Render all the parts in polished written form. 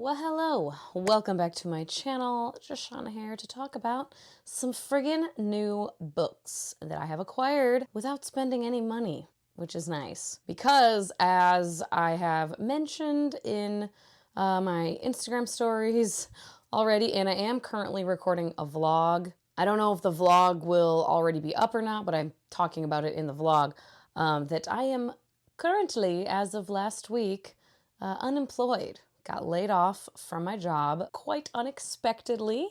Well, hello. Welcome back to my channel. Just Shauna here to talk about some friggin' new books that I have acquired without spending any money, which is nice. Because as I have mentioned in my Instagram stories already, and I am currently recording a vlog. I don't know if the vlog will already be up or not, but I'm talking about it in the vlog, that I am currently, as of last week, unemployed. Got laid off from my job quite unexpectedly,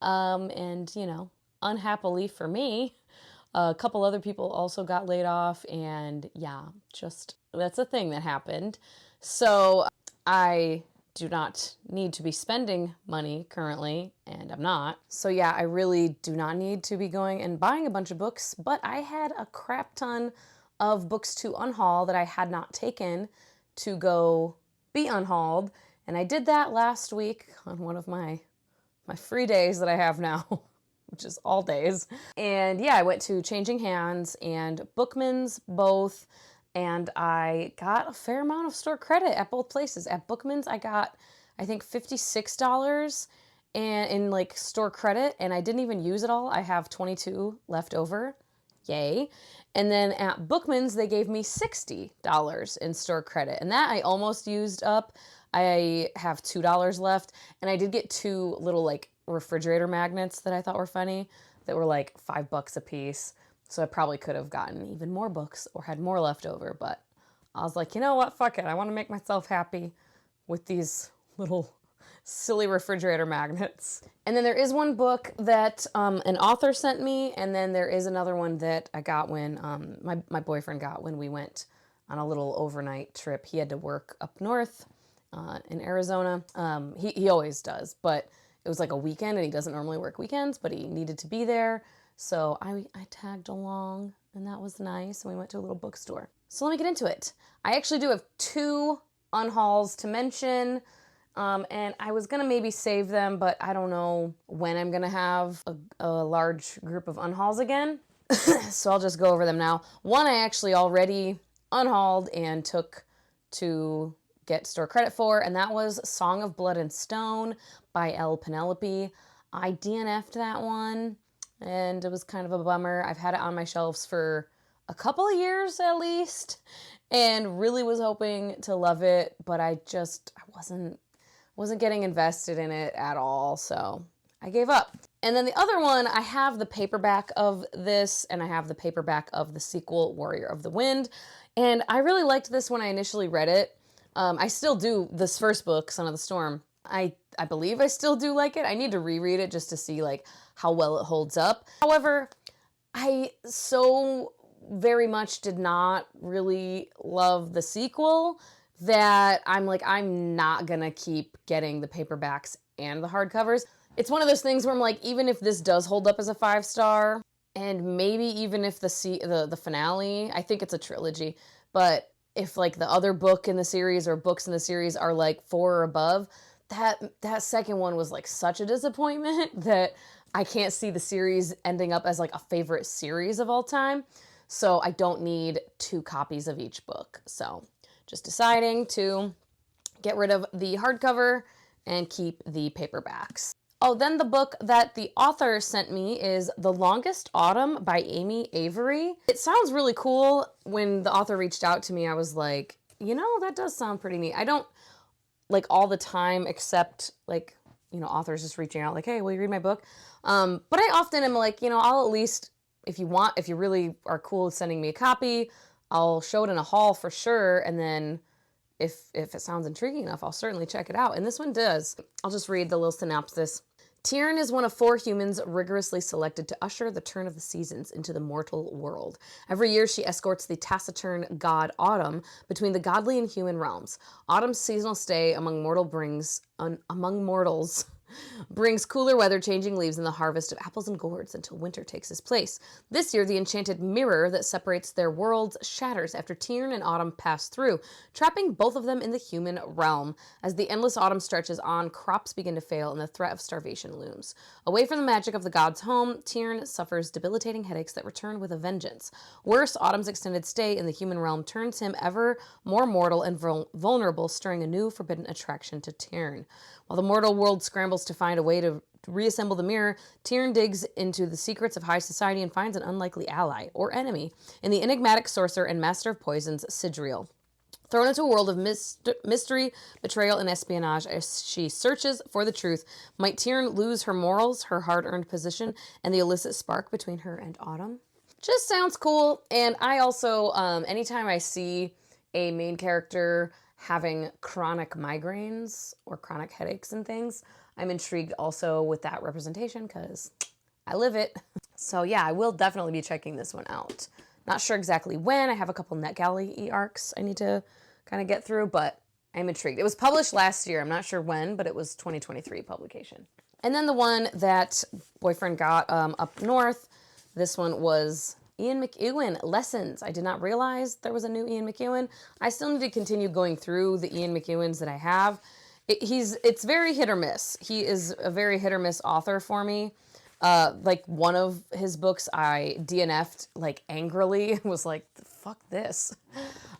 and, you know, unhappily for me. A couple other people also got laid off, and yeah, just that's a thing that happened. So I do not need to be spending money currently, and I'm not. So yeah, I really do not need to be going and buying a bunch of books, but I had a crap ton of books to unhaul that I had not taken to go be unhauled. And I did that last week on one of my free days that I have now, which is all days. And yeah, I went to Changing Hands and Bookman's both, and I got a fair amount of store credit at both places. At Bookman's, I got, I think, $56 in like store credit, and I didn't even use it all. I have 22 left over. Yay. And then at Bookman's, they gave me $60 in store credit, and that I almost used up. I have $2 left, and I did get two little like refrigerator magnets that I thought were funny that were like $5 a piece. So I probably could have gotten even more books or had more left over, but I was like, you know what? Fuck it. I want to make myself happy with these little silly refrigerator magnets. And then there is one book that an author sent me, and then there is another one that I got when my boyfriend got when we went on a little overnight trip. He had to work up north in Arizona. He always does, but it was like a weekend, and he doesn't normally work weekends, but he needed to be there. So I tagged along, and that was nice, and we went to a little bookstore. So let me get into it. I actually do have two unhauls to mention, and I was gonna maybe save them, but I don't know when I'm gonna have a large group of unhauls again. So I'll just go over them now. One I actually already unhauled and took to get store credit for, and that was Song of Blood and Stone by L. Penelope. I DNF'd that one, and it was kind of a bummer. I've had it on my shelves for a couple of years at least, and really was hoping to love it, but I wasn't getting invested in it at all, so I gave up. And then the other one, I have the paperback of this, and I have the paperback of the sequel, Warrior of the Wind, and I really liked this when I initially read it. I still do this first book, Son of the Storm. I believe I still do like it. I need to reread it just to see like how well it holds up. However, I so very much did not really love the sequel that I'm like, I'm not gonna keep getting the paperbacks and the hardcovers. It's one of those things where I'm like, even if this does hold up as a 5-star, and maybe even if the finale, I think it's a trilogy, but if like the other book in the series or books in the series are like 4 or above, that second one was like such a disappointment that I can't see the series ending up as like a favorite series of all time. So I don't need 2 copies of each book. So just deciding to get rid of the hardcover and keep the paperbacks. Oh, then the book that the author sent me is The Longest Autumn by Amy Avery. It sounds really cool. When the author reached out to me, I was like, you know, that does sound pretty neat. I don't like all the time, except like, you know, authors just reaching out like, hey, will you read my book? But I often am like, you know, I'll at least, if you really are cool with sending me a copy, I'll show it in a haul for sure. And then if it sounds intriguing enough, I'll certainly check it out. And this one does. I'll just read the little synopsis. Tyrion is one of 4 humans rigorously selected to usher the turn of the seasons into the mortal world. Every year, she escorts the taciturn god Autumn between the godly and human realms. Autumn's seasonal stay among mortals brings cooler weather, changing leaves, and the harvest of apples and gourds until winter takes its place. This year, the enchanted mirror that separates their worlds shatters after Tiern and Autumn pass through, trapping both of them in the human realm. As the endless autumn stretches on, crops begin to fail, and the threat of starvation looms. Away from the magic of the gods' home, Tiern suffers debilitating headaches that return with a vengeance. Worse, Autumn's extended stay in the human realm turns him ever more mortal and vulnerable, stirring a new forbidden attraction to Tiern. While the mortal world scrambles to find a way to reassemble the mirror, Tiern digs into the secrets of high society and finds an unlikely ally, or enemy, in the enigmatic sorcerer and master of poisons, Sidriel. Thrown into a world of mystery, betrayal, and espionage as she searches for the truth, might Tiern lose her morals, her hard-earned position, and the illicit spark between her and Autumn? Just sounds cool, and I also, anytime I see a main character having chronic migraines or chronic headaches and things, I'm intrigued also with that representation because I live it. So yeah, I will definitely be checking this one out. Not sure exactly when. I have a couple NetGalley arcs I need to kind of get through, but I'm intrigued. It was published last year. I'm not sure when, but it was 2023 publication. And then the one that boyfriend got up north, this one was Ian McEwan, Lessons. I did not realize there was a new Ian McEwan. I still need to continue going through the Ian McEwans that I have. It's very hit or miss. He is a very hit or miss author for me. Like one of his books I DNF'd like angrily, was like, fuck this.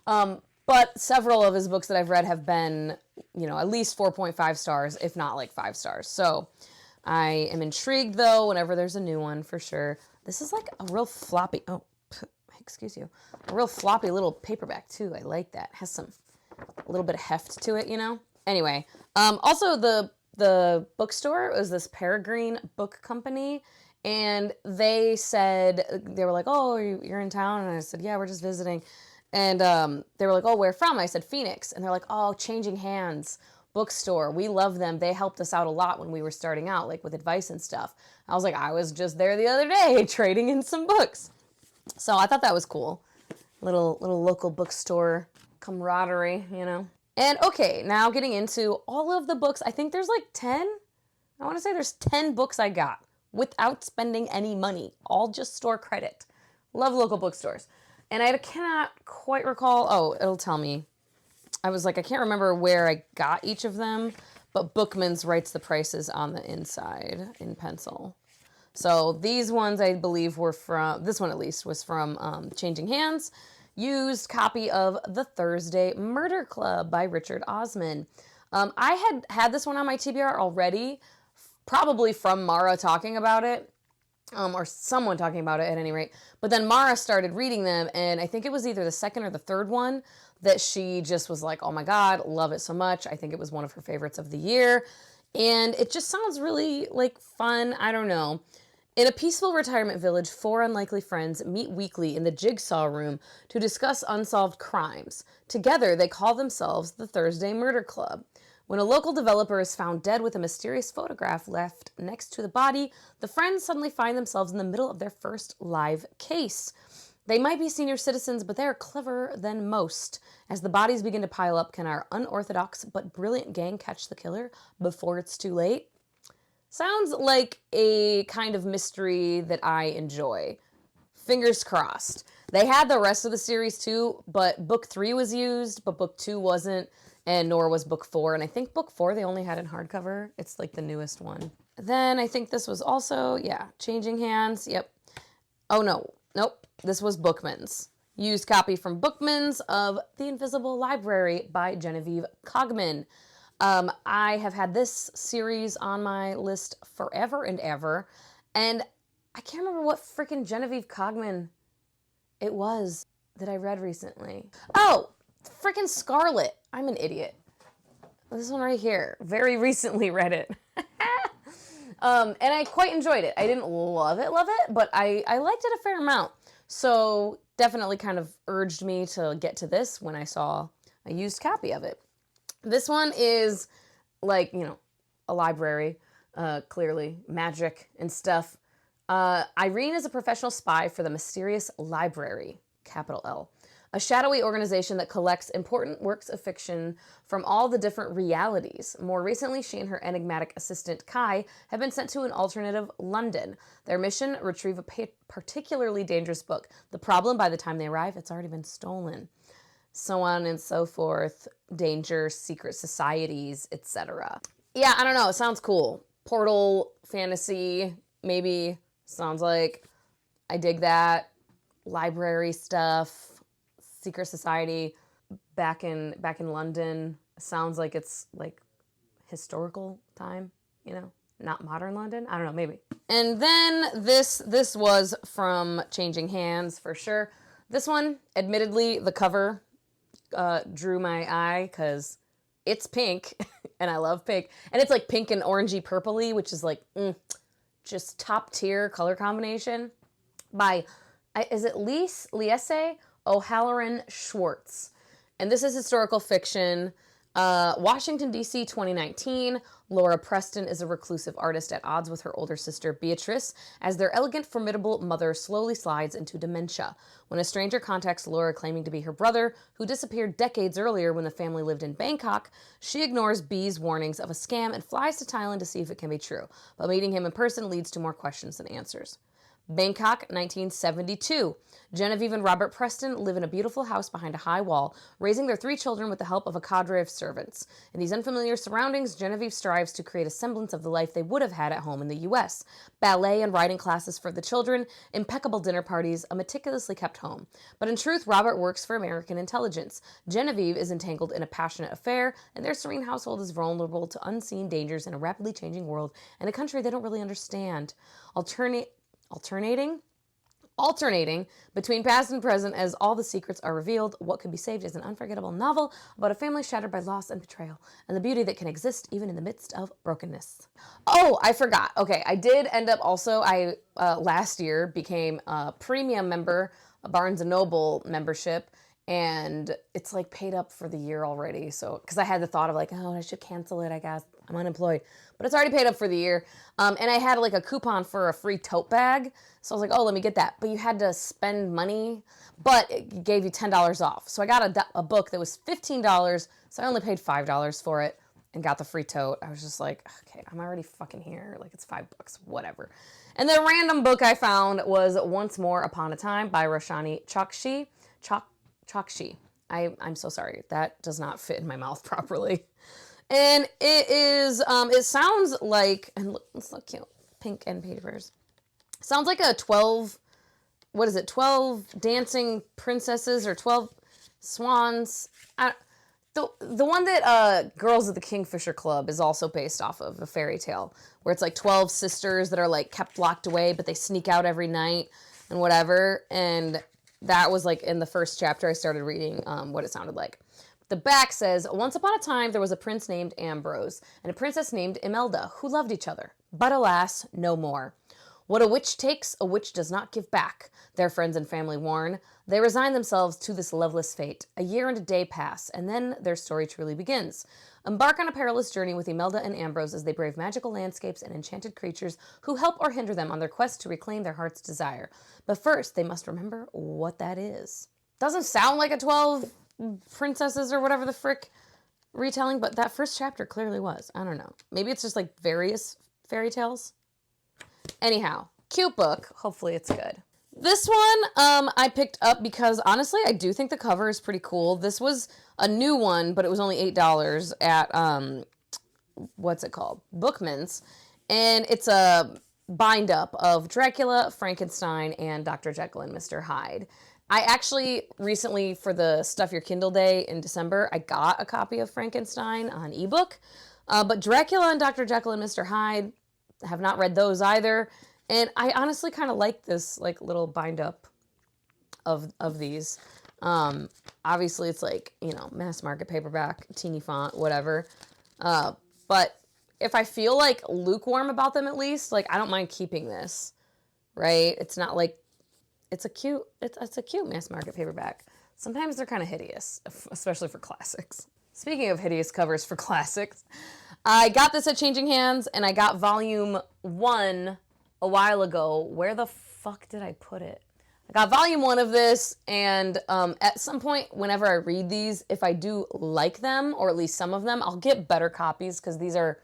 But several of his books that I've read have been, you know, at least 4.5 stars, if not like 5 stars. So I am intrigued though, whenever there's a new one for sure. This is like a real floppy, excuse you, a real floppy little paperback too. I like that. It has a little bit of heft to it, you know? Anyway, also the bookstore was this Peregrine Book Company, and they said, they were like, oh, you're in town? And I said, yeah, we're just visiting. And they were like, oh, where from? I said, Phoenix. And they're like, oh, Changing Hands bookstore. We love them. They helped us out a lot when we were starting out, like with advice and stuff. I was like, I was just there the other day trading in some books. So I thought that was cool. Little local bookstore camaraderie, you know? And okay, now getting into all of the books. I think there's like 10. I want to say there's 10 books I got without spending any money. All just store credit. Love local bookstores. And I cannot quite recall. Oh, it'll tell me. I was like, I can't remember where I got each of them, but Bookman's writes the prices on the inside in pencil. So these ones I believe were from, this one at least was from Changing Hands. Used copy of The Thursday Murder Club by Richard Osman. I had this one on my TBR already, probably from Mara talking about it, or someone talking about it at any rate. But then Mara started reading them, and I think it was either the second or the third one that she just was like, oh my God, love it so much. I think it was one of her favorites of the year. And it just sounds really like fun. I don't know. In a peaceful retirement village, 4 unlikely friends meet weekly in the Jigsaw Room to discuss unsolved crimes. Together, they call themselves the Thursday Murder Club. When a local developer is found dead with a mysterious photograph left next to the body, the friends suddenly find themselves in the middle of their first live case. They might be senior citizens, but they are cleverer than most. As the bodies begin to pile up, can our unorthodox but brilliant gang catch the killer before it's too late? Sounds like a kind of mystery that I enjoy. Fingers crossed. They had the rest of the series too, but book 3 was used, but book 2 wasn't, and nor was book 4. And I think book 4 they only had in hardcover. It's like the newest one. Then I think this was also, yeah, Changing Hands. Yep. Oh no. Nope. This was Bookman's. Used copy from Bookman's of The Invisible Library by Genevieve Cogman. I have had this series on my list forever and ever, and I can't remember what freaking Genevieve Cogman it was that I read recently. Oh, freaking Scarlet. I'm an idiot. This one right here. Very recently read it. And I quite enjoyed it. I didn't love it, but I liked it a fair amount. So definitely kind of urged me to get to this when I saw a used copy of it. This one is like, you know, a library, clearly, magic and stuff. Irene is a professional spy for the mysterious library, capital L. a shadowy organization that collects important works of fiction from all the different realities. More recently, she and her enigmatic assistant, Kai, have been sent to an alternative London. Their mission, retrieve a particularly dangerous book. The problem, by the time they arrive, it's already been stolen. So on and so forth. Danger, secret societies, etc. Yeah, I don't know. It sounds cool. Portal, fantasy, maybe. Sounds like I dig that. Library stuff, secret society, back in London. Sounds like it's like historical time, you know, not modern London. I don't know, maybe. And then this was from Changing Hands for sure. This one, admittedly, the cover drew my eye because it's pink and I love pink. And it's like pink and orangey purpley, which is like just top tier color combination by, is it Liese O'Halloran Schwartz. And this is historical fiction. Washington, D.C., 2019. Laura Preston is a reclusive artist at odds with her older sister, Beatrice, as their elegant, formidable mother slowly slides into dementia. When a stranger contacts Laura claiming to be her brother, who disappeared decades earlier when the family lived in Bangkok, she ignores B's warnings of a scam and flies to Thailand to see if it can be true. But meeting him in person leads to more questions than answers. Bangkok, 1972. Genevieve and Robert Preston live in a beautiful house behind a high wall, raising their 3 children with the help of a cadre of servants. In these unfamiliar surroundings, Genevieve strives to create a semblance of the life they would have had at home in the U.S. Ballet and writing classes for the children, impeccable dinner parties, a meticulously kept home. But in truth, Robert works for American intelligence. Genevieve is entangled in a passionate affair, and their serene household is vulnerable to unseen dangers in a rapidly changing world and a country they don't really understand. Alternating between past and present as all the secrets are revealed, what could be saved is an unforgettable novel about a family shattered by loss and betrayal, and the beauty that can exist even in the midst of brokenness. Oh, I forgot. Okay, I did end up also, last year became a premium member, a Barnes & Noble membership, and it's like paid up for the year already. So, because I had the thought of like, oh, I should cancel it, I guess. I'm unemployed. But it's already paid up for the year. And I had like a coupon for a free tote bag. So I was like, oh, let me get that. But you had to spend money, but it gave you $10 off. So I got a book that was $15. So I only paid $5 for it and got the free tote. I was just like, okay, I'm already fucking here. Like it's $5, whatever. And the random book I found was Once More Upon a Time by Roshani Chokshi. Chokshi. I'm so sorry. That does not fit in my mouth properly. And it is, it sounds like, and look, it's so cute, pink and papers. Sounds like a 12 dancing princesses or 12 swans. The one that Girls of the Kingfisher Club is also based off of, a fairy tale, where it's like 12 sisters that are like kept locked away, but they sneak out every night and whatever. And that was like in the first chapter I started reading what it sounded like. The back says, once upon a time, there was a prince named Ambrose and a princess named Imelda who loved each other. But alas, no more. What a witch takes, a witch does not give back, their friends and family warn. They resign themselves to this loveless fate. A year and a day pass, and then their story truly begins. Embark on a perilous journey with Imelda and Ambrose as they brave magical landscapes and enchanted creatures who help or hinder them on their quest to reclaim their heart's desire. But first, they must remember what that is. Doesn't sound like a 12 princesses or whatever the frick retelling, but that first chapter clearly was. I don't know. Maybe it's just like various fairy tales. Anyhow, cute book. Hopefully it's good. This one I picked up because honestly I do think the cover is pretty cool. This was a new one, but it was only $8 at what's it called? Bookman's. And it's a bind up of Dracula, Frankenstein, and Dr. Jekyll and Mr. Hyde. I actually recently, for the Stuff Your Kindle Day in December, I got a copy of Frankenstein on ebook. But Dracula and Dr. Jekyll and Mr. Hyde, I have not read those either. And I honestly kind of like this like little bind up of these. Obviously it's like, you know, mass market paperback, teeny font, whatever. But if I feel like lukewarm about them at least, like I don't mind keeping this, right? It's not like, it's a cute mass market paperback. Sometimes they're kind of hideous, especially for classics. Speaking of hideous covers for classics, I got this at Changing Hands, and I got volume 1 a while ago. Where the fuck did I put it? I got volume 1 of this, and at some point, whenever I read these, if I do like them, or at least some of them, I'll get better copies, because these are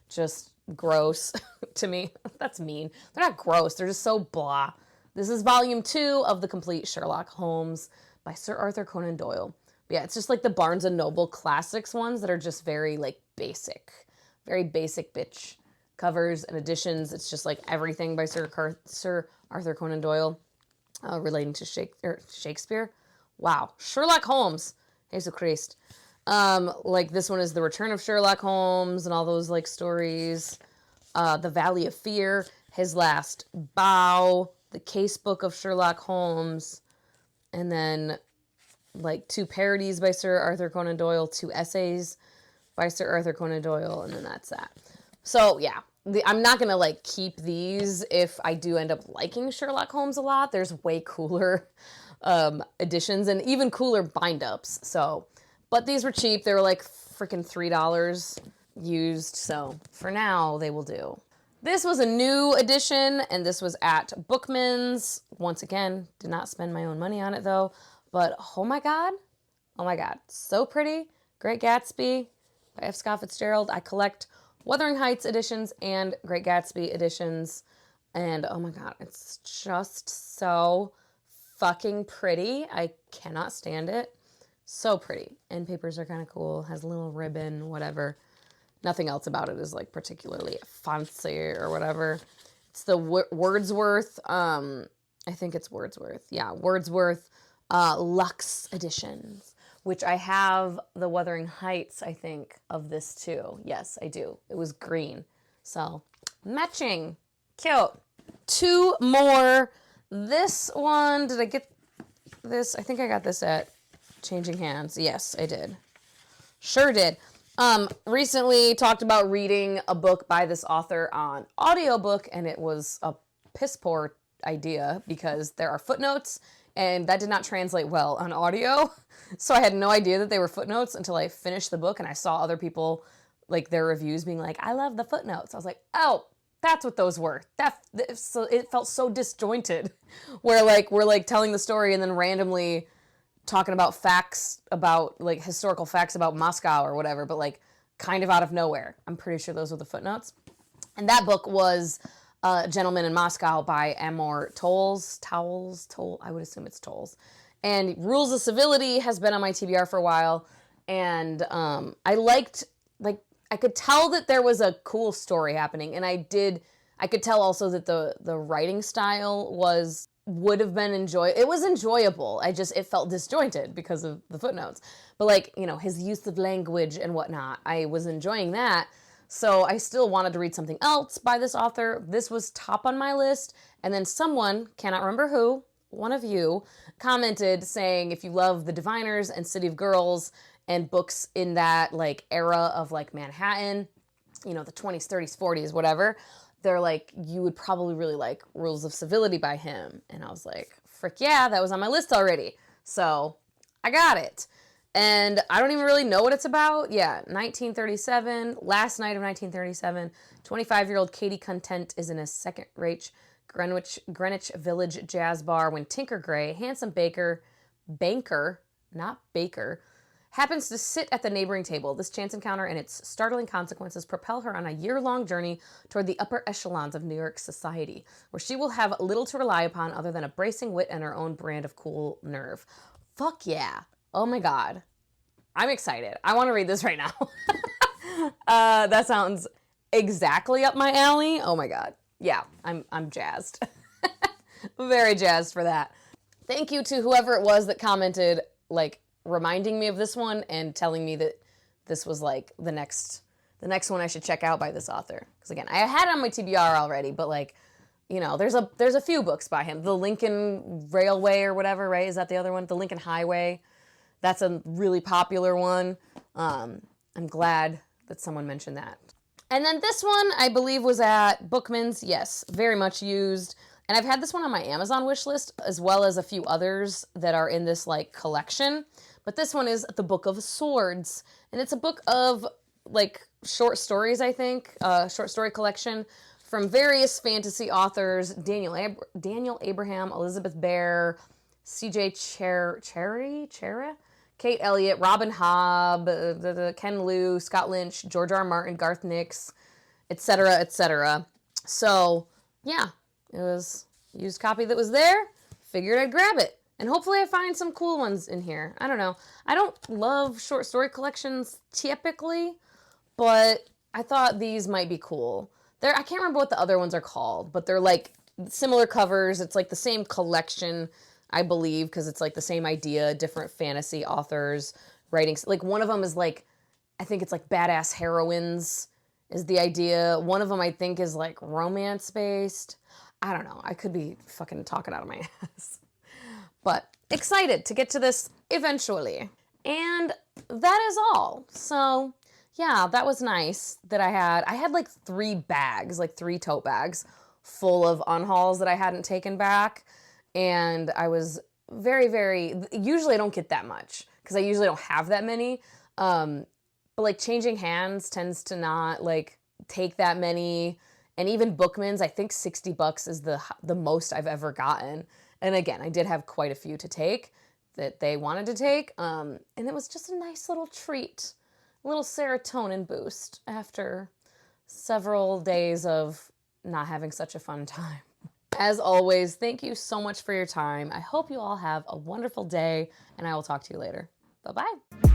just gross to me. That's mean. They're not gross. They're just so blah. This is volume 2 of The Complete Sherlock Holmes by Sir Arthur Conan Doyle. But yeah, it's just like the Barnes & Noble Classics ones that are just very, like, basic. Very basic bitch covers and editions. It's just like everything by Sir Arthur Conan Doyle relating to Shakespeare. Wow. Sherlock Holmes. Jesus Christ. Like this one is The Return of Sherlock Holmes and all those like stories. The Valley of Fear, His Last Bow, The Casebook of Sherlock Holmes, and then like 2 parodies by Sir Arthur Conan Doyle, 2 essays by Sir Arthur Conan Doyle, and then that's that. So yeah, I'm not gonna like keep these if I do end up liking Sherlock Holmes a lot. There's way cooler editions and even cooler bind-ups. So, but these were cheap. They were like freaking $3 used. So for now, they will do. This was a new edition, and this was at Bookman's. Once again, did not spend my own money on it though. But oh my god, so pretty. Great Gatsby by F. Scott Fitzgerald. I collect Wuthering Heights editions and Great Gatsby editions. And oh my god, it's just so fucking pretty. I cannot stand it. So pretty. End papers are kind of cool. Has a little ribbon, whatever. Nothing else about it is like particularly fancy or whatever. It's the Wordsworth. I think it's Wordsworth. Yeah, Wordsworth Luxe editions, which I have the Wuthering Heights, I think, of this too. Yes, I do. It was green. So, matching. Cute. 2 more. This one, did I get this? I think I got this at Changing Hands. Yes, I did. Sure did. Recently talked about reading a book by this author on audiobook, and it was a piss poor idea because there are footnotes, and that did not translate well on audio. So I had no idea that they were footnotes until I finished the book and I saw other people, like their reviews being like, I love the footnotes. I was like, oh, that's what those were. So it felt so disjointed where like, we're like telling the story and then randomly talking about facts about like historical facts about Moscow or whatever, but like kind of out of nowhere. I'm pretty sure those were the footnotes. And that book was Gentleman in Moscow by Amor Towles. I would assume it's Towles. And Rules of Civility has been on my TBR for a while. And I liked, like, I could tell that there was a cool story happening. And I could tell also that the writing style would have been it was enjoyable. It felt disjointed because of the footnotes. But like, you know, his use of language and whatnot, I was enjoying that. So I still wanted to read something else by this author. This was top on my list. And then someone, cannot remember who, one of you, commented saying, if you love The Diviners and City of Girls and books in that like era of like Manhattan, you know, the 20s, 30s, 40s, whatever, they're like, you would probably really like Rules of Civility by him. And I was like, frick yeah, that was on my list already. So I got it. And I don't even really know what it's about. Yeah, 1937, last night of 1937, 25-year-old Katie Content is in a second-rate Greenwich Village jazz bar when Tinker Gray, handsome banker, not baker, happens to sit at the neighboring table. This chance encounter and its startling consequences propel her on a year-long journey toward the upper echelons of New York society, where she will have little to rely upon other than a bracing wit and her own brand of cool nerve. Fuck yeah. Oh my god. I'm excited. I want to read this right now. That sounds exactly up my alley. Oh my god. Yeah, I'm jazzed. Very jazzed for that. Thank you to whoever it was that commented, like, reminding me of this one and telling me that this was like the next one I should check out by this author. Because again, I had it on my TBR already, but like, you know, there's a few books by him. The Lincoln Railway or whatever, right? Is that the other one? The Lincoln Highway. That's a really popular one. I'm glad that someone mentioned that. And then this one, I believe, was at Bookman's. Yes, very much used. And I've had this one on my Amazon wish list, as well as a few others that are in this, like, collection. But this one is The Book of Swords. And it's a book of, like, short stories, I think. Short story collection from various fantasy authors, Daniel Abraham, Elizabeth Bear, C.J. Cherry, Kate Elliott, Robin Hobb, Ken Liu, Scott Lynch, George R. R. Martin, Garth Nix, etc., etc. So, yeah, it was a used copy that was there. Figured I'd grab it. And hopefully I find some cool ones in here. I don't know. I don't love short story collections typically, but I thought these might be cool. I can't remember what the other ones are called, but they're like similar covers. It's like the same collection, I believe, because it's like the same idea, different fantasy authors writing. Like one of them is like, I think it's like badass heroines is the idea. One of them I think is like romance based. I don't know. I could be fucking talking out of my ass. But excited to get to this eventually. And that is all. So yeah, that was nice that I had like 3 bags, like 3 tote bags full of unhauls that I hadn't taken back. And I was usually I don't get that much because I usually don't have that many. But like changing hands tends to not like take that many. And even Bookman's, I think $60 is the most I've ever gotten. And again, I did have quite a few to take that they wanted to take. And it was just a nice little treat, a little serotonin boost after several days of not having such a fun time. As always, thank you so much for your time. I hope you all have a wonderful day, and I will talk to you later. Bye-bye.